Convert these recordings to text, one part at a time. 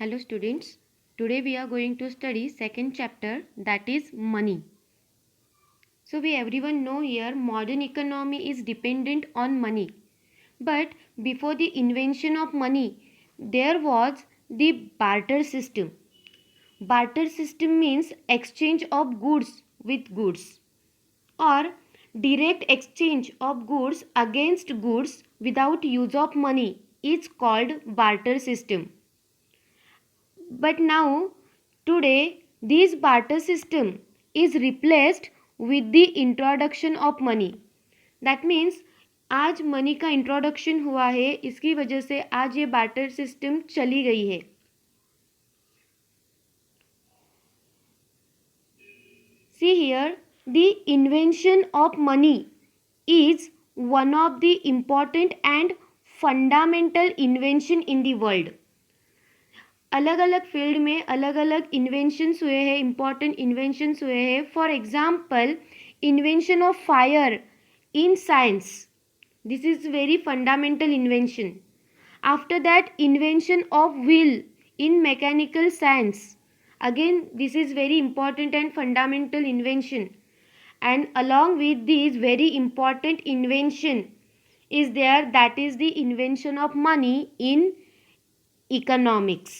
Hello students, today we are going to study second chapter, that is money. So we everyone know here modern economy is dependent on money. But before the invention of money, there was the barter system. Barter system means exchange of goods with goods or direct exchange of goods against goods without use of money is called barter system. But now, today, this barter system is replaced with the introduction of money. That means आज money का introduction हुआ है, इसकी वजह से आज ये barter system चली गई है. See here, the invention of money is one of the important and fundamental invention in the world. अलग अलग फील्ड में अलग अलग इन्वेंशंस हुए हैं, इम्पॉर्टेंट इन्वेंशंस हुए हैं. For example, invention of fire in science, this is very fundamental invention. After that, invention of wheel in mechanical science, again this is very important and fundamental invention. And along with this very important invention is there, that is the invention of money in economics.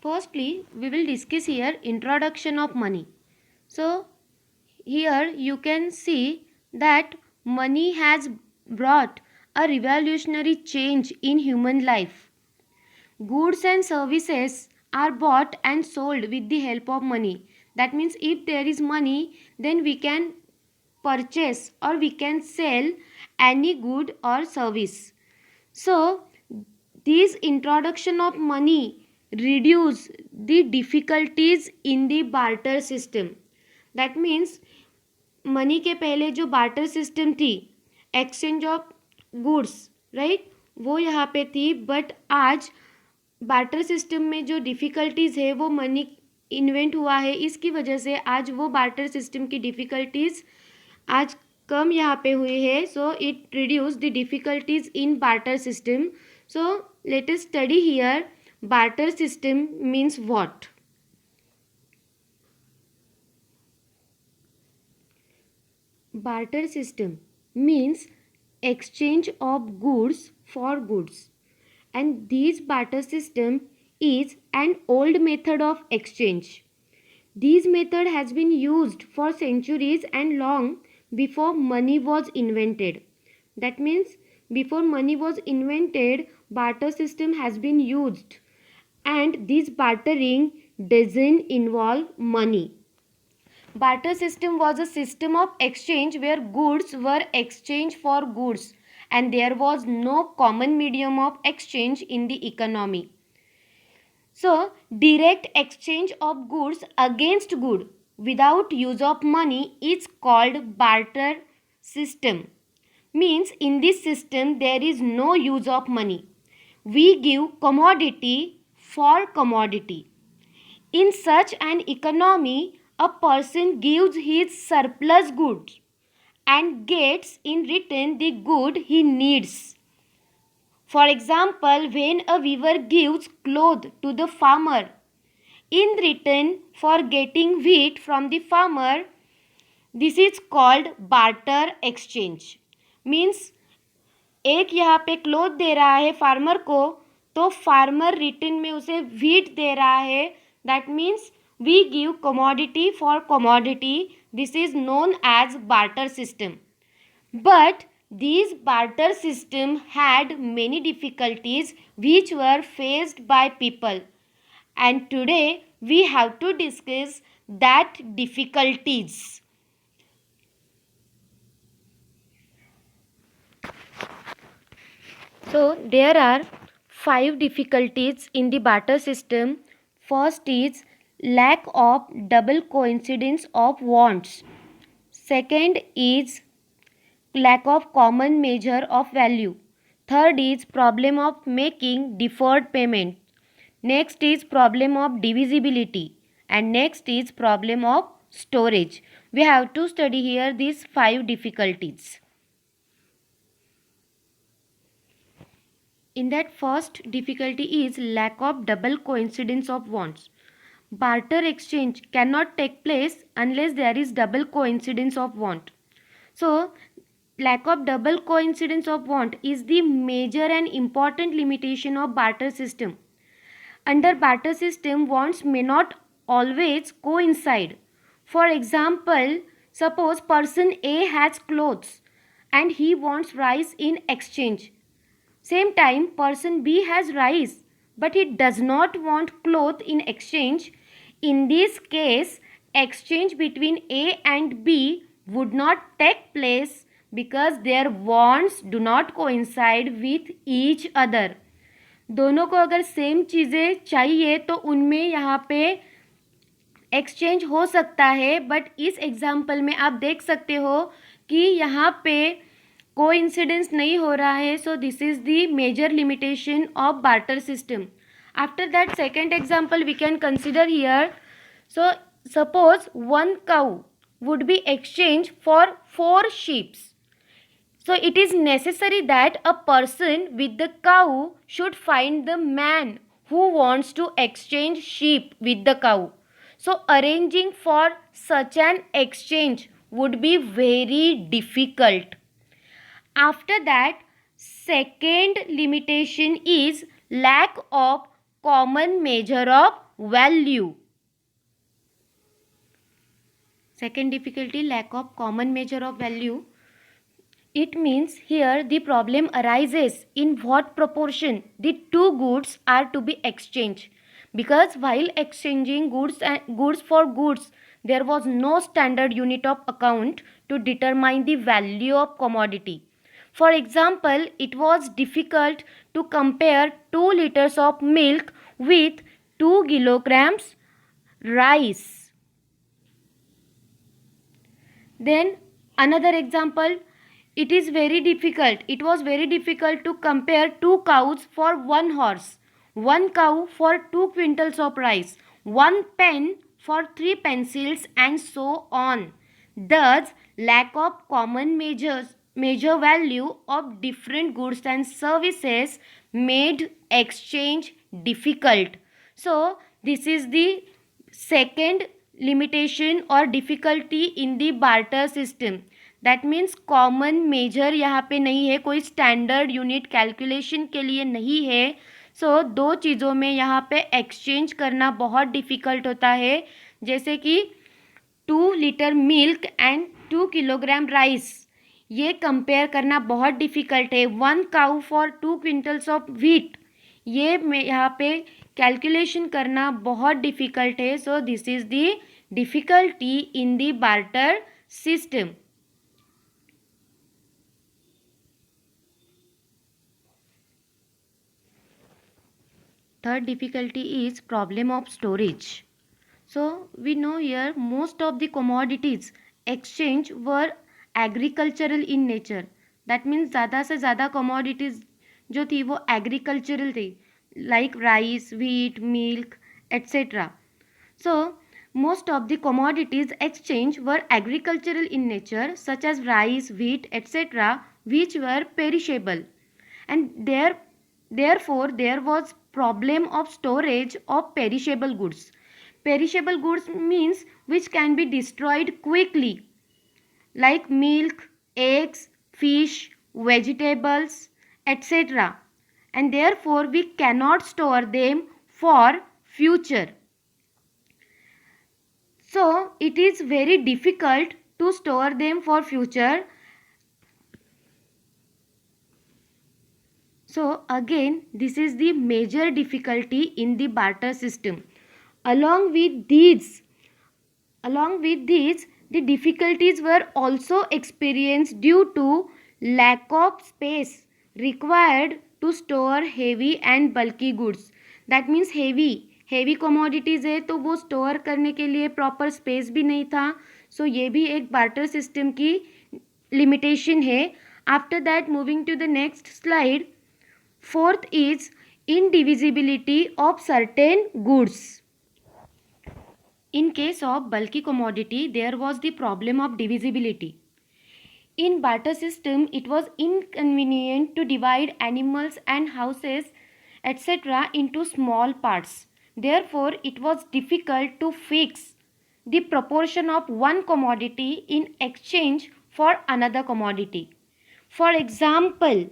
Firstly, we will discuss here introduction of money. So, here you can see that money has brought a revolutionary change in human life. Goods and services are bought and sold with the help of money. That means if there is money, then we can purchase or we can sell any good or service. So, this introduction of money reduce the difficulties in the barter system. That means money के पहले जो barter system थी, exchange of goods, right, वो यहाँ पे थी. But आज barter system में जो डिफ़िकल्टीज़ है वो मनी इन्वेंट हुआ है, इसकी वजह से आज वो बार्टर सिस्टम की डिफ़िकल्टीज़ आज कम यहाँ पे हुई है. So it reduce the difficulties in barter system. So let us study here barter system means what. Barter system means exchange of goods for goods, and this barter system is an old method of exchange. This method has been used for centuries and long before money was invented. That means before money was invented, barter system has been used, and this bartering doesn't involve money. Barter system was a system of exchange where goods were exchanged for goods and there was no common medium of exchange in the economy. So, direct exchange of goods against good without use of money is called barter system. Means in this system there is no use of money. We give commodity for commodity. In such an economy, a person gives his surplus goods and gets in return the good he needs. For example, when a weaver gives cloth to the farmer in return for getting wheat from the farmer, this is called barter exchange. Means एक यहाँ पे cloth दे रहा है farmer को, तो farmer return में उसे wheat दे रहा है. That means we give commodity for commodity. This is known as barter system. But this barter system had many difficulties which were faced by people, and today we have to discuss that difficulties. So there are 5 difficulties in the barter system. First is lack of double coincidence of wants. Second is lack of common measure of value. Third is problem of making deferred payment. Next is problem of divisibility, and next is problem of storage. We have to study here these 5 difficulties. In that, first difficulty is lack of double coincidence of wants. Barter exchange cannot take place unless there is double coincidence of want. So, lack of double coincidence of want is the major and important limitation of barter system. Under barter system, wants may not always coincide. For example, suppose person A has clothes and he wants rice in exchange. Same time, person B has rice but he does not want cloth in exchange. In this case, exchange between A and B would not take place because their wants do not coincide with each other. दोनों को अगर same चीज़ें चाहिए तो उनमें यहाँ पे exchange हो सकता है, बट इस एग्जाम्पल में आप देख सकते हो कि यहाँ पे कोइंसिडेंस नहीं हो रहा है. So this is the major limitation of barter system. After that second example we can consider here. So suppose one cow would be exchanged for 4 sheep. So it is necessary that a person with the cow should find the man who wants to exchange sheep with the cow. So arranging for such an exchange would be very difficult. After that, second limitation is lack of common measure of value. Second difficulty, lack of common measure of value. It means here the problem arises in what proportion the two goods are to be exchanged. Because while exchanging goods for goods, there was no standard unit of account to determine the value of commodity. For example, it was difficult to compare 2 liters of milk with 2 kilograms rice. Then another example, it was very difficult to compare 2 cows for 1 horse, 1 cow for 2 quintals of rice, 1 pen for 3 pencils, and so on. Thus, lack of common measure value of different goods and services made exchange difficult. So, this is the second limitation or difficulty in the barter system. That means common measure यहाँ पे नहीं है, कोई standard unit calculation के लिए नहीं है. सो दो चीज़ों में यहाँ पे एक्सचेंज करना बहुत डिफ़िकल्ट होता है, जैसे कि 2 litre milk and 2 kilogram rice, ये कंपेयर करना बहुत डिफ़िकल्ट है. 1 cow for 2 quintals of wheat, ये यहाँ पे कैलकुलेशन करना बहुत डिफ़िकल्ट है. So this is the difficulty in the barter system. Third difficulty is problem of storage. So we know here most of the commodities exchange were agricultural in nature. That means ज़्यादा से ज़्यादा commodities जो थी वो agricultural थी, like rice, wheat, milk, etc. So most of the commodities exchange were agricultural in nature, such as rice, wheat, etc., which were perishable, and therefore there was problem of storage of perishable goods. Perishable goods means which can be destroyed quickly, like milk, eggs, fish, vegetables, etc., and therefore we cannot store them for future. So it is very difficult to store them for future. So again, this is the major difficulty in the barter system. Along with these, the difficulties were also experienced due to lack of space required to store heavy and bulky goods. That means heavy commodities है तो वो store करने के लिए proper space भी नहीं था. So ये भी एक barter system की limitation है. After that, moving to the next slide. Fourth is indivisibility of certain goods. In case of bulky commodity, there was the problem of divisibility. In barter system, it was inconvenient to divide animals and houses, etc. into small parts. Therefore, it was difficult to fix the proportion of one commodity in exchange for another commodity. For example,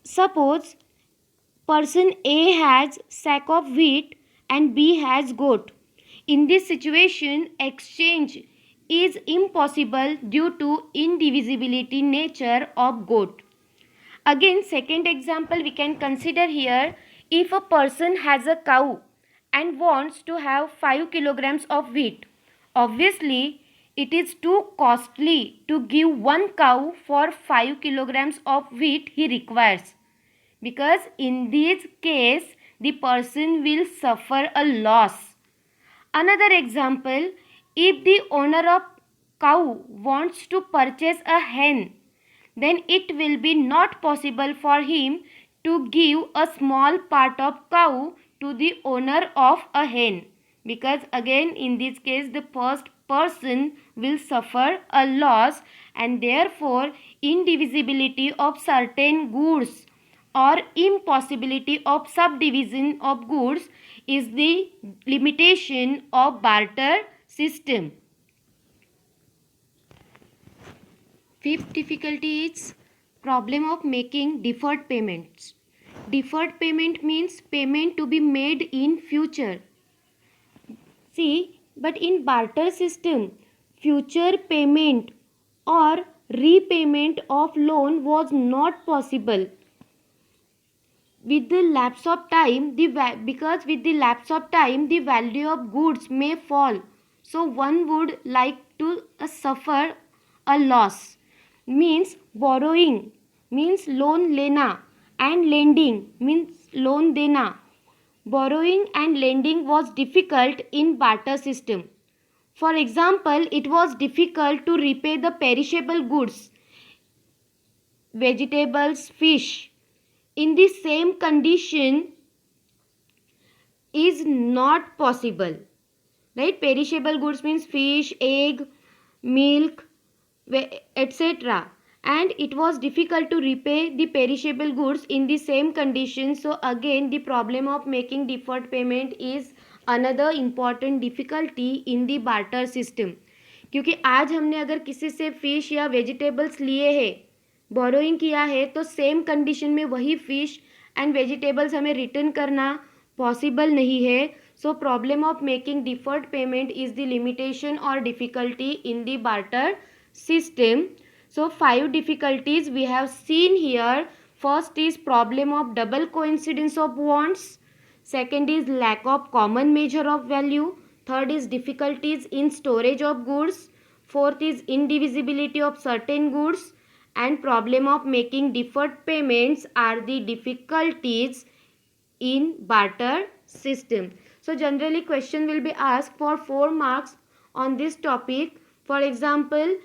suppose person A has sack of wheat and B has goat. In this situation, exchange is impossible due to indivisibility nature of goat. Again, second example we can consider here. If a person has a cow and wants to have 5 kilograms of wheat, obviously it is too costly to give one cow for 5 kilograms of wheat he requires, because in this case the person will suffer a loss. Another example, if the owner of cow wants to purchase a hen, then it will be not possible for him to give a small part of cow to the owner of a hen, because again in this case the first person will suffer a loss, and therefore indivisibility of certain goods or impossibility of subdivision of goods is the limitation of barter system. Fifth difficulty is problem of making deferred payments. Deferred payment means payment to be made in future. See, but in barter system, future payment or repayment of loan was not possible. With the lapse of time, because with the lapse of time, the value of goods may fall. So one would like to suffer a loss. Means borrowing means loan lena and lending means loan dena. Borrowing and lending was difficult in barter system. For example, it was difficult to repay the perishable goods, vegetables, fish. In the same condition is not possible. Right? Perishable goods means fish, egg, milk, etc. And it was difficult to repay the perishable goods in the same condition. So again the problem of making deferred payment is another important difficulty in the barter system. क्योंकि आज हमने अगर किसी से fish या vegetables लिए हैं, borrowing किया है, तो सेम कंडीशन में वही फिश एंड वेजिटेबल्स हमें रिटर्न करना पॉसिबल नहीं है. So problem of making deferred payment is the limitation or difficulty in the barter system. So 5 difficulties we have seen here. First is problem of double coincidence of wants. Second is lack of common measure of value. Third is difficulties in storage of goods. Fourth is indivisibility of certain goods. And problem of making deferred payments are the difficulties in barter system. So generally question will be asked for 4 marks on this topic. For example,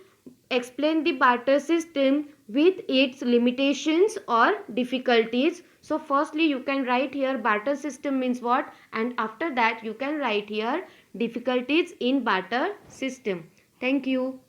explain the barter system with its limitations or difficulties. So firstly you can write here barter system means what, and after that you can write here difficulties in barter system. Thank you.